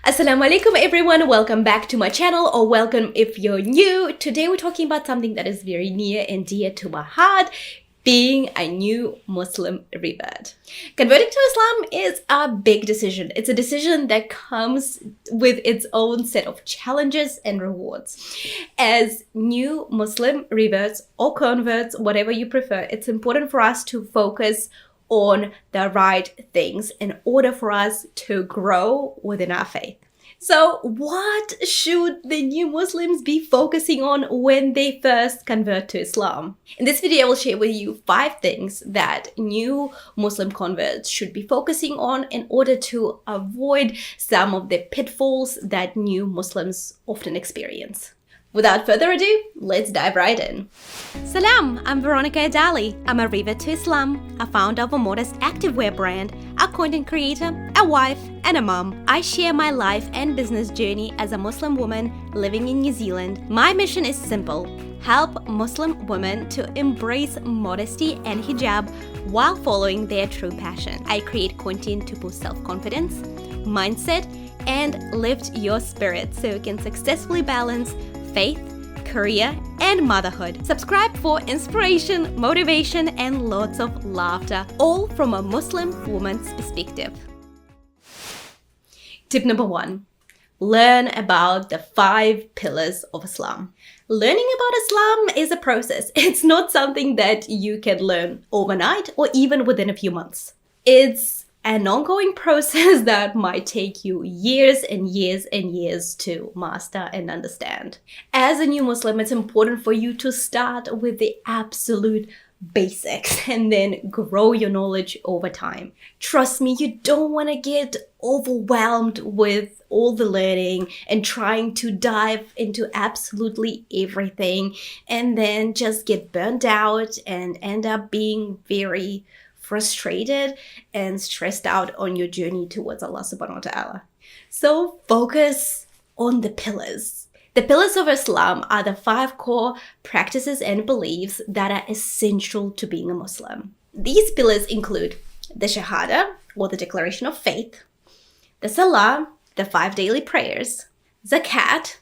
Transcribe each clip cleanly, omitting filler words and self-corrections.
Assalamu alaikum everyone, welcome back to my channel, or welcome if you're new. Today we're talking about something that is very near and dear to my heart, being a new Muslim revert. Converting to Islam is a big decision. It's a decision that comes with its own set of challenges and rewards. As new Muslim reverts or converts, whatever you prefer, it's important for us to focus on the right things in order for us to grow within our faith. So what should the new Muslims be focusing on when they first convert to Islam? In this video, I will share with you 5 things that new Muslim converts should be focusing on in order to avoid some of the pitfalls that new Muslims often experience. Without further ado, let's dive right in. Salam, I'm Veronika Edali. I'm a Revert to Islam, a founder of a modest activewear brand, a content creator, a wife, and a mom. I share my life and business journey as a Muslim woman living in New Zealand. My mission is simple: help Muslim women to embrace modesty and hijab while following their true passion. I create content to boost self-confidence, mindset, and lift your spirit so you can successfully balance faith, career, and motherhood. Subscribe for inspiration, motivation, and lots of laughter, all from a Muslim woman's perspective. Tip number 1. Learn about the 5 pillars of Islam. Learning about Islam is a process. It's not something that you can learn overnight or even within a few months. It's an ongoing process that might take you years and years and years to master and understand. As a new Muslim, it's important for you to start with the absolute basics and then grow your knowledge over time. Trust me, you don't want to get overwhelmed with all the learning and trying to dive into absolutely everything and then just get burnt out and end up being very frustrated and stressed out on your journey towards Allah subhanahu wa ta'ala. So focus on the pillars. The pillars of Islam are the 5 core practices and beliefs that are essential to being a Muslim. These pillars include the Shahada, or the declaration of faith, the Salah, the 5 daily prayers, Zakat,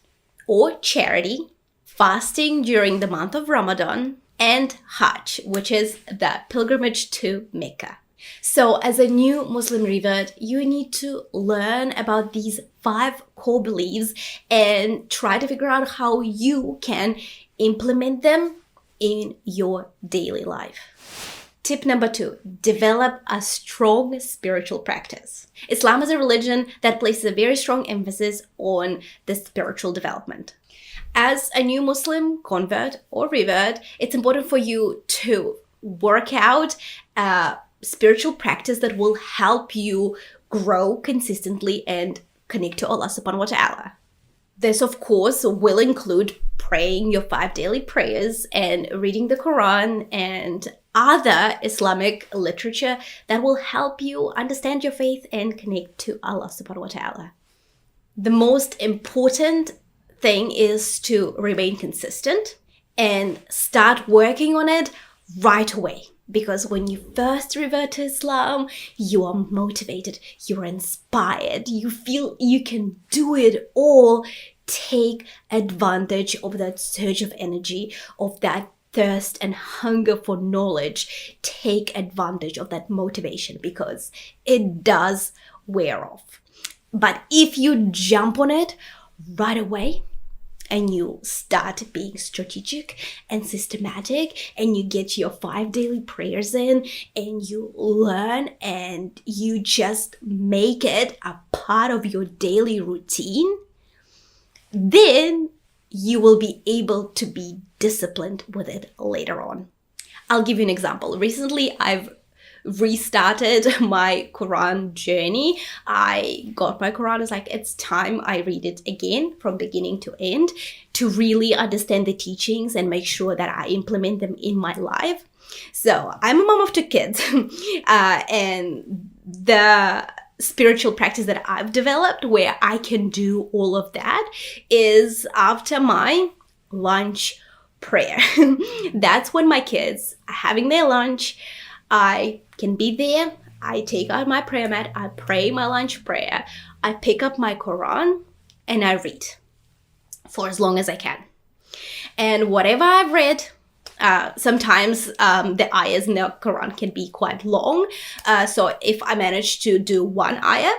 or charity, fasting during the month of Ramadan, and Hajj, which is the pilgrimage to Mecca. So as a new Muslim revert, you need to learn about these 5 core beliefs and try to figure out how you can implement them in your daily life. Tip number 2, develop a strong spiritual practice. Islam is a religion that places a very strong emphasis on the spiritual development. As a new Muslim convert or revert, it's important for you to work out a spiritual practice that will help you grow consistently and connect to Allah subhanahu wa ta'ala. This, of course, will include praying your 5 daily prayers and reading the Quran and other Islamic literature that will help you understand your faith and connect to Allah subhanahu wa ta'ala. The most important thing is to remain consistent and start working on it right away. Because when you first revert to Islam, you are motivated, you're inspired, you feel you can do it all. Take advantage of that surge of energy, of that thirst and hunger for knowledge. Take advantage of that motivation because it does wear off. But if you jump on it right away and you start being strategic and systematic and you get your 5 daily prayers in and you learn and you just make it a part of your daily routine, then you will be able to be disciplined with it later on. I'll give you an example. Recently, I've restarted my Quran journey. I got my Quran. It's like, it's time I read it again from beginning to end to really understand the teachings and make sure that I implement them in my life. So I'm a mom of 2 kids and the spiritual practice that I've developed where I can do all of that is after my lunch prayer. That's when my kids are having their lunch. I can be there. I take out my prayer mat. I pray my lunch prayer. I pick up my Quran and I read for as long as I can. And whatever I've read, sometimes the ayahs in the Quran can be quite long. So if I manage to do one ayah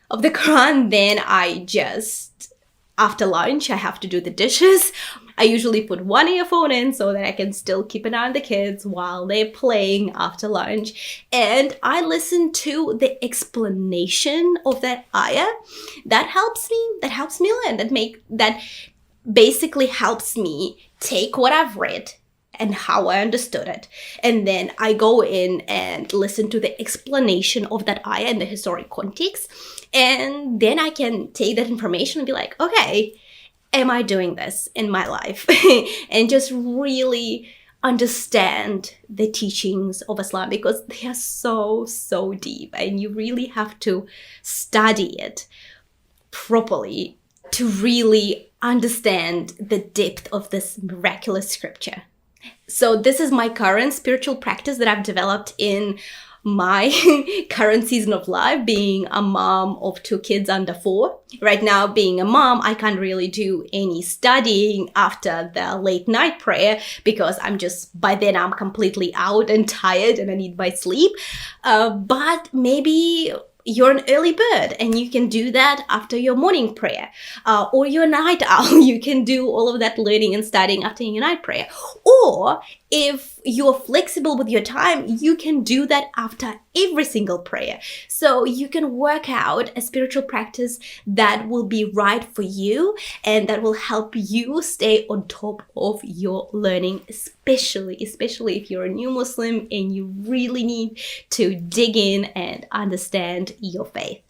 of the Quran, then I just, after lunch, I have to do the dishes. I usually put one earphone in so that I can still keep an eye on the kids while they're playing after lunch. And I listen to the explanation of that ayah. That helps me learn. That basically helps me take what I've read and how I understood it. And then I go in and listen to the explanation of that ayah in the historic context. And then I can take that information and be like, okay, am I doing this in my life? And just really understand the teachings of Islam, because they are so, so deep and you really have to study it properly to really understand the depth of this miraculous scripture. So this is my current spiritual practice that I've developed in my current season of life, being a mom of 2 kids under 4. Right now, being a mom, I can't really do any studying after the late night prayer because by then I'm completely out and tired and I need my sleep. But maybe you're an early bird and you can do that after your morning prayer, or you're a night owl. You can do all of that learning and studying after your night prayer. Or if you're flexible with your time, you can do that after every single prayer. So you can work out a spiritual practice that will be right for you and that will help you stay on top of your learning, especially if you're a new Muslim and you really need to dig in and understand your faith.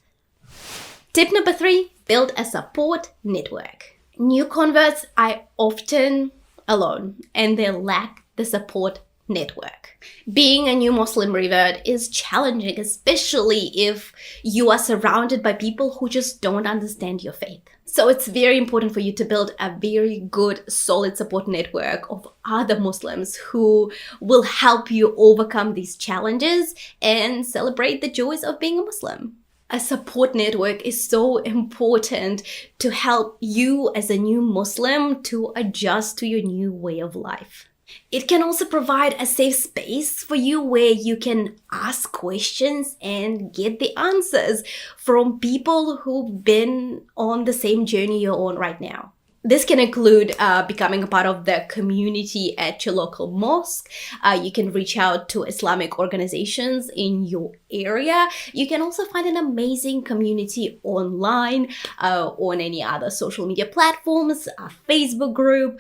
Tip number 3, build a support network. New converts are often alone and they lack the support network. Being a new Muslim revert is challenging, especially if you are surrounded by people who just don't understand your faith. So it's very important for you to build a very good, solid support network of other Muslims who will help you overcome these challenges and celebrate the joys of being a Muslim. A support network is so important to help you as a new Muslim to adjust to your new way of life. It can also provide a safe space for you where you can ask questions and get the answers from people who've been on the same journey you're on right now. This can include becoming a part of the community at your local mosque. You can reach out to Islamic organizations in your area. You can also find an amazing community online, on any other social media platforms, a Facebook group.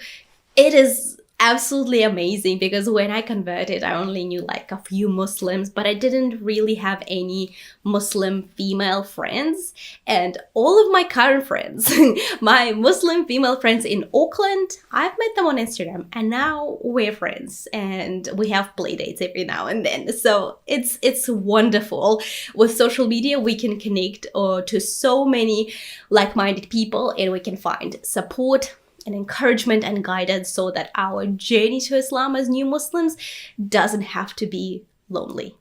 It is absolutely amazing because when I converted, I only knew like a few Muslims, but I didn't really have any Muslim female friends. And all of my current friends, my Muslim female friends in Auckland, I've met them on Instagram and now we're friends and we have play dates every now and then. So it's wonderful. With social media, we can connect to so many like-minded people and we can find support and encouragement and guidance so that our journey to Islam as new Muslims doesn't have to be lonely.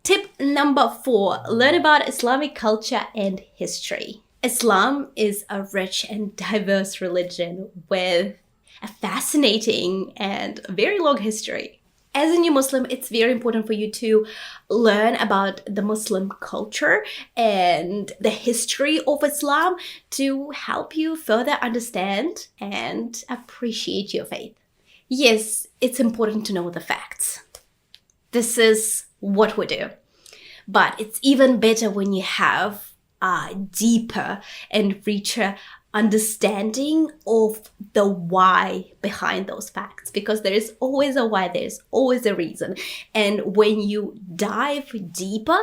Tip number 4, learn about Islamic culture and history. Islam is a rich and diverse religion with a fascinating and very long history. As a new Muslim, it's very important for you to learn about the Muslim culture and the history of Islam to help you further understand and appreciate your faith. Yes, it's important to know the facts. This is what we do. But it's even better when you have a deeper and richer understanding of the why behind those facts, because there is always a why, there's always a reason. And when you dive deeper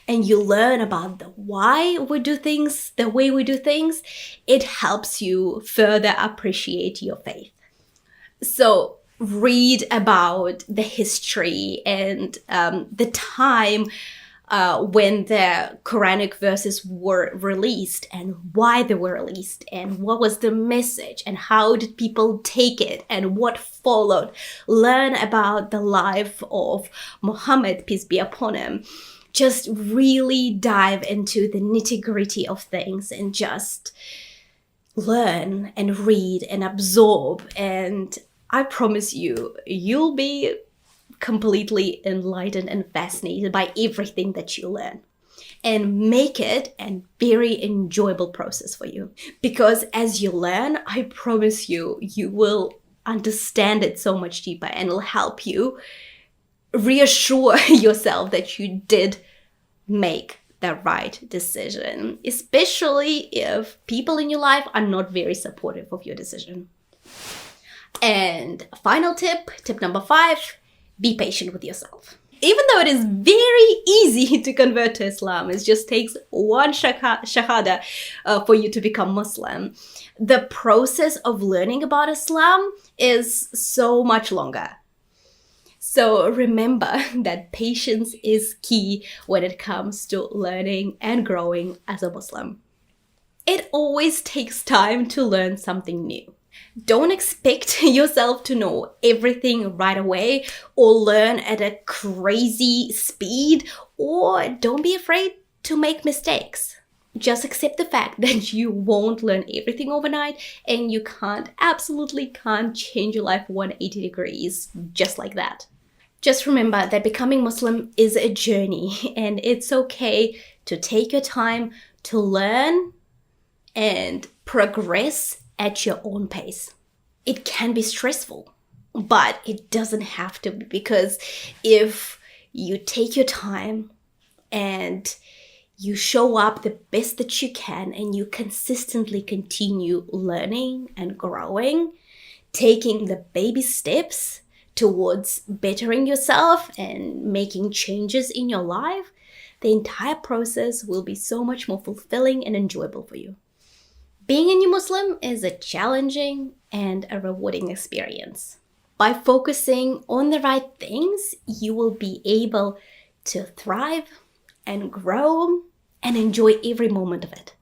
and you learn about the why we do things the way we do things, it helps you further appreciate your faith. So read about the history and the time when the Quranic verses were released and why they were released and what was the message and how did people take it and what followed. Learn about the life of Muhammad, peace be upon him. just really dive into the nitty-gritty of things and just learn and read and absorb. And I promise you, you'll be completely enlightened and fascinated by everything that you learn, and make it a very enjoyable process for you. Because as you learn, I promise you, you will understand it so much deeper, and it'll help you reassure yourself that you did make the right decision, especially if people in your life are not very supportive of your decision. And final tip number 5, be patient with yourself. Even though it is very easy to convert to Islam, it just takes one shahada for you to become Muslim, the process of learning about Islam is so much longer. So remember that patience is key when it comes to learning and growing as a Muslim. It always takes time to learn something new. Don't expect yourself to know everything right away or learn at a crazy speed, or don't be afraid to make mistakes. Just accept the fact that you won't learn everything overnight, and you absolutely can't change your life 180 degrees just like that. Just remember that becoming Muslim is a journey, and it's okay to take your time to learn and progress at your own pace. It can be stressful, but it doesn't have to be, because if you take your time and you show up the best that you can and you consistently continue learning and growing, taking the baby steps towards bettering yourself and making changes in your life, the entire process will be so much more fulfilling and enjoyable for you. Being a new Muslim is a challenging and a rewarding experience. By focusing on the right things, you will be able to thrive and grow and enjoy every moment of it.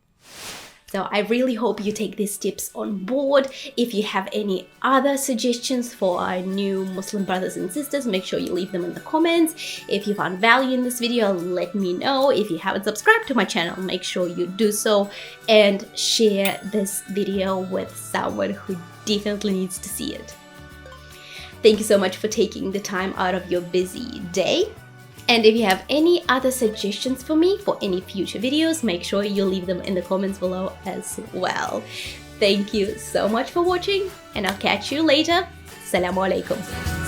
So I really hope you take these tips on board. If you have any other suggestions for our new Muslim brothers and sisters, make sure you leave them in the comments. If you found value in this video, let me know. If you haven't subscribed to my channel, make sure you do so, and share this video with someone who definitely needs to see it. Thank you so much for taking the time out of your busy day. And if you have any other suggestions for me for any future videos, make sure you leave them in the comments below as well. Thank you so much for watching, and I'll catch you later. Assalamu alaikum.